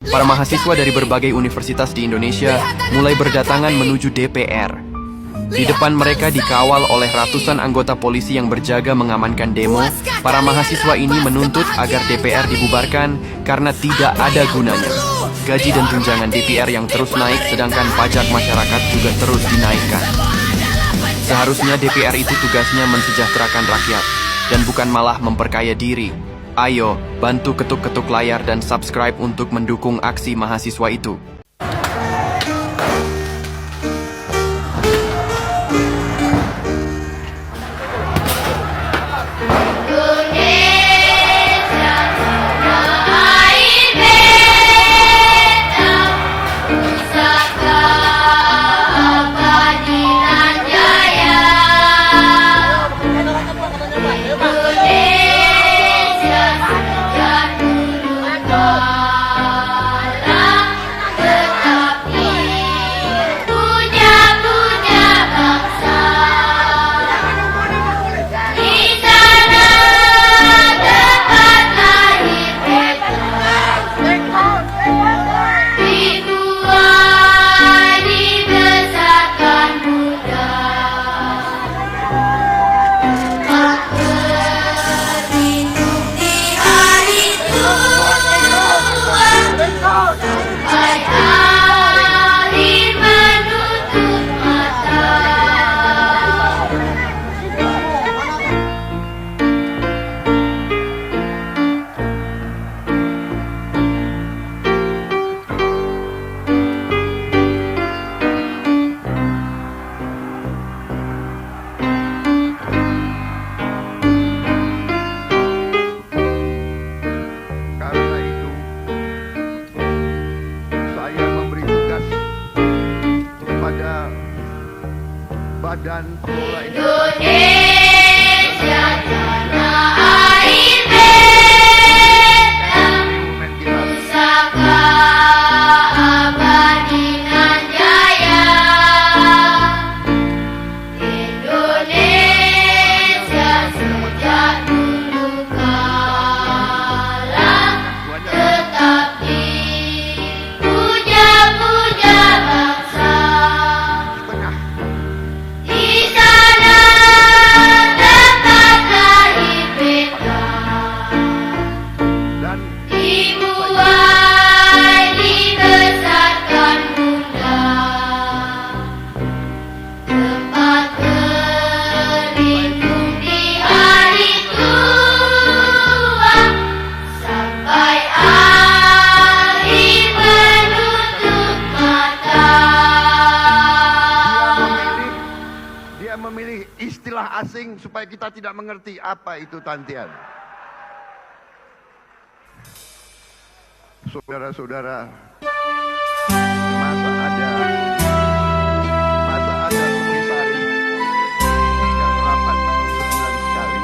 Para mahasiswa dari berbagai universitas di Indonesia mulai berdatangan menuju DPR. Di depan mereka dikawal oleh ratusan anggota polisi yang berjaga mengamankan demo. Para mahasiswa ini menuntut agar DPR dibubarkan karena tidak ada gunanya. Gaji dan tunjangan DPR yang terus naik, sedangkan pajak masyarakat juga terus dinaikkan. Seharusnya DPR itu tugasnya mensejahterakan rakyat, dan bukan malah memperkaya diri. Ayo, bantu ketuk-ketuk layar dan subscribe untuk mendukung aksi mahasiswa itu. Badan Pengelola Indonesia tanah air beta, pusaka abadi nan jaya. Indonesia sejak dulu kala tetap dipuja-puja bangsa. Memilih istilah asing supaya kita tidak mengerti apa itu tantian. Saudara-saudara, masa ada komisaris yang rapat sebulan sekali.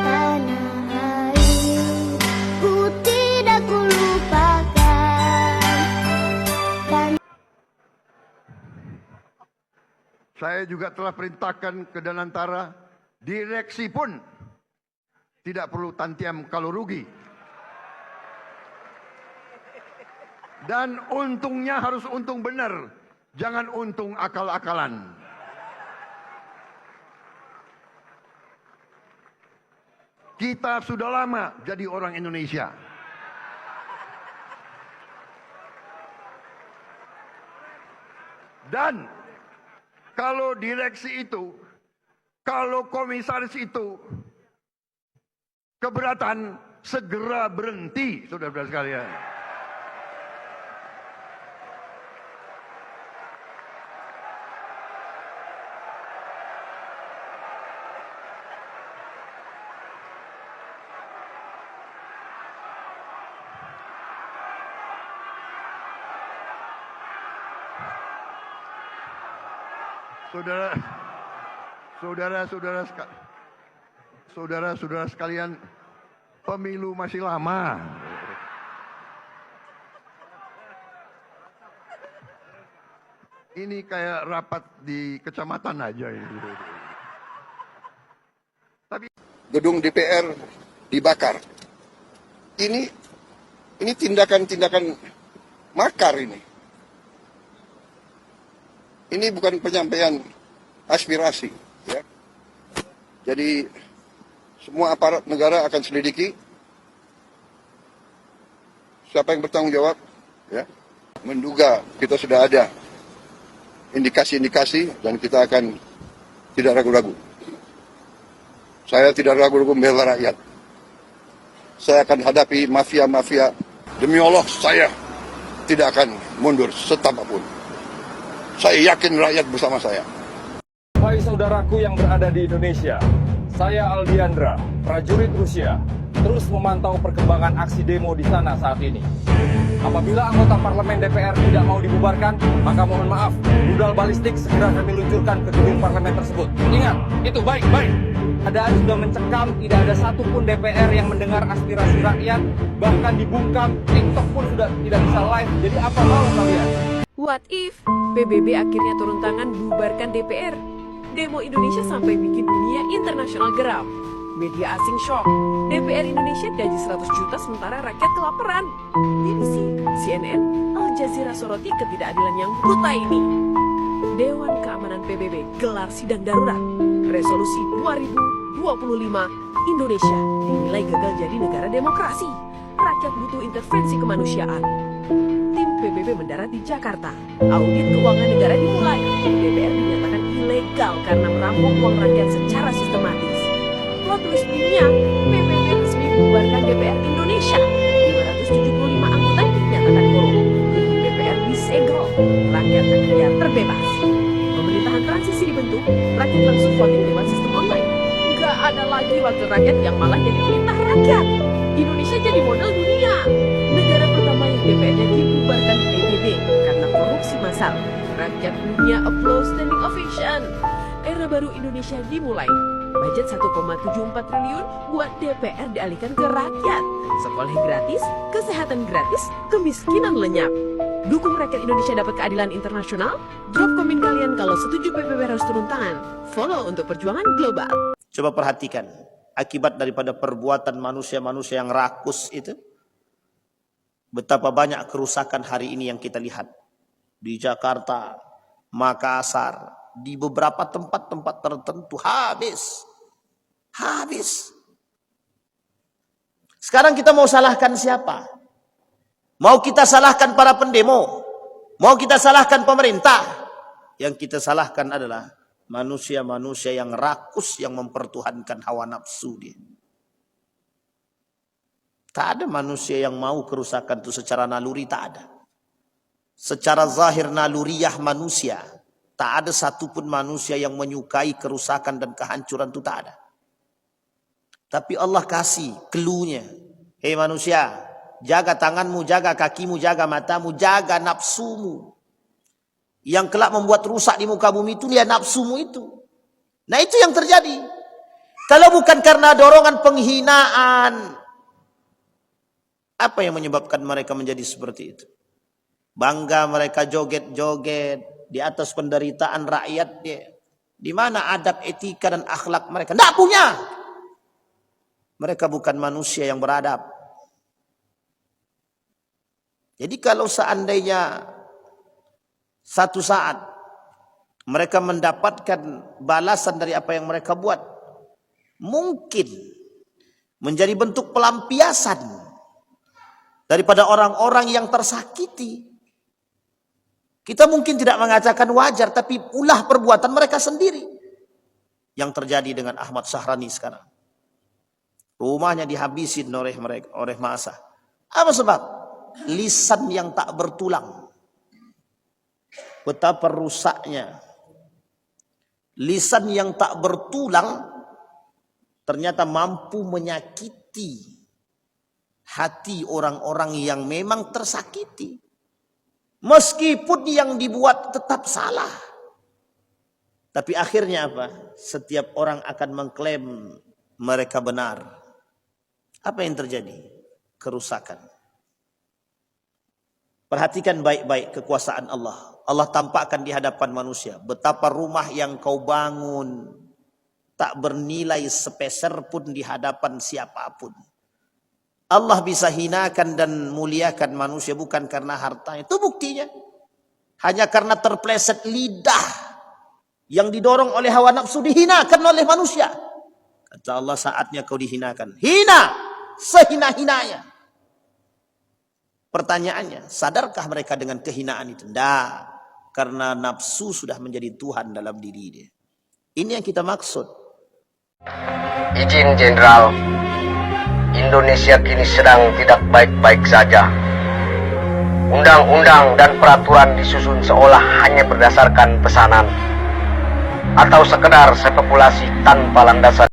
Tanah air ku tidak kulupakan. Saya juga telah perintahkan ke Danantara, direksi pun tidak perlu tantiam kalau rugi. Dan untungnya harus untung benar, jangan untung akal-akalan. Kita sudah lama jadi orang Indonesia. Dan kalau direksi itu, kalau komisaris itu keberatan, segera berhenti, saudara-saudara sekalian. Saudara-saudara sekalian, pemilu masih lama. Ini kayak rapat di kecamatan aja. Tapi gedung DPR dibakar. Ini tindakan-tindakan makar ini. Ini bukan penyampaian aspirasi, ya. Jadi semua aparat negara akan selidiki siapa yang bertanggung jawab, ya. Menduga kita sudah ada indikasi-indikasi dan kita akan tidak ragu-ragu. Saya tidak ragu-ragu membela rakyat. Saya akan hadapi mafia-mafia. Demi Allah, saya tidak akan mundur setapapun. Saya yakin rakyat bersama saya. Hai saudaraku yang berada di Indonesia, saya Aldiandra, prajurit Rusia, terus memantau perkembangan aksi demo di sana saat ini. Apabila anggota parlemen DPR tidak mau dibubarkan, maka mohon maaf, rudal balistik segera kami luncurkan ke gedung parlemen tersebut. Ingat, itu baik-baik. Keadaan sudah mencekam, tidak ada satupun DPR yang mendengar aspirasi rakyat, bahkan dibungkam, TikTok pun sudah tidak bisa live, jadi apa mau kalian? What if PBB akhirnya turun tangan bubarkan DPR? Demo Indonesia sampai bikin dunia internasional geram. Media asing shock. DPR Indonesia gaji 100 juta sementara rakyat kelaparan. BBC, CNN, Al Jazeera soroti ketidakadilan yang buta ini. Dewan Keamanan PBB gelar sidang darurat. Resolusi 2025 Indonesia dinilai gagal jadi negara demokrasi. Rakyat butuh intervensi kemanusiaan. Tim PBB mendarat di Jakarta. Audit keuangan negara dimulai. DPR dinyatakan ilegal karena merampok uang rakyat secara sistematis. Plot twist filmnya, PBB resmi membubarkan DPR Indonesia. 575 anggota dinyatakan korup. Gedung DPR disegel. Rakyat akhirnya terbebas. Pemerintahan transisi dibentuk. Rakyat langsung voting lewat sistem online. Gak ada lagi wakil rakyat yang malah jadi perintah rakyat. Indonesia jadi model dunia. Negara pertama yang DPR-nya dibubarkan PBB karena korupsi massal. Rakyat dunia applause standing ovation. Era baru Indonesia dimulai. Budget 1,74 triliun buat DPR dialihkan ke rakyat. Sekolah gratis, kesehatan gratis, kemiskinan lenyap. Dukung rakyat Indonesia dapat keadilan internasional? Drop komen kalian kalau setuju PBB harus turun tangan. Follow untuk perjuangan global. Coba perhatikan akibat daripada perbuatan manusia-manusia yang rakus itu. Betapa banyak kerusakan hari ini yang kita lihat. Di Jakarta, Makassar, di beberapa tempat-tempat tertentu habis. Sekarang kita mau salahkan siapa? Mau kita salahkan para pendemo? Mau kita salahkan pemerintah? Yang kita salahkan adalah manusia-manusia yang rakus yang mempertuhankan hawa nafsu dia. Tak ada manusia yang mau kerusakan itu secara naluri, tak ada. Secara zahir naluriyah manusia, tak ada satupun manusia yang menyukai kerusakan dan kehancuran itu, tak ada. Tapi Allah kasih clue-nya. Hei manusia, jaga tanganmu, jaga kakimu, jaga matamu, jaga nafsumu. Yang kelak membuat rusak di muka bumi itu dia nafsumu itu. Nah itu yang terjadi. Kalau bukan karena dorongan penghinaan, apa yang menyebabkan mereka menjadi seperti itu? Bangga mereka joget-joget di atas penderitaan rakyatnya. Di mana adab, etika dan akhlak mereka? Tidak punya. Mereka bukan manusia yang beradab. Jadi kalau seandainya satu saat mereka mendapatkan balasan dari apa yang mereka buat, mungkin menjadi bentuk pelampiasan daripada orang-orang yang tersakiti. Kita mungkin tidak mengatakan wajar, tapi ulah perbuatan mereka sendiri. Yang terjadi dengan Ahmad Syahrani sekarang. Rumahnya dihabisin oleh massa. Apa sebab? Lisan yang tak bertulang. Betapa rusaknya. Lisan yang tak bertulang ternyata mampu menyakiti hati orang-orang yang memang tersakiti. Meskipun yang dibuat tetap salah. Tapi akhirnya apa? Setiap orang akan mengklaim mereka benar. Apa yang terjadi? Kerusakan. Perhatikan baik-baik kekuasaan Allah. Allah tampakkan di hadapan manusia. Betapa rumah yang kau bangun tak bernilai sepeser pun di hadapan siapapun. Allah bisa hinakan dan muliakan manusia bukan karena hartanya. Itu buktinya. Hanya karena terpleset lidah yang didorong oleh hawa nafsu dihinakan oleh manusia. Kata Allah, saatnya kau dihinakan. Hina sehina-hinanya. Pertanyaannya, sadarkah mereka dengan kehinaan itu? Tidak. Karena nafsu sudah menjadi Tuhan dalam diri dia. Ini yang kita maksud. Izin Jenderal, Indonesia kini sedang tidak baik-baik saja. Undang-undang dan peraturan disusun seolah hanya berdasarkan pesanan atau sekedar spekulasi tanpa landasan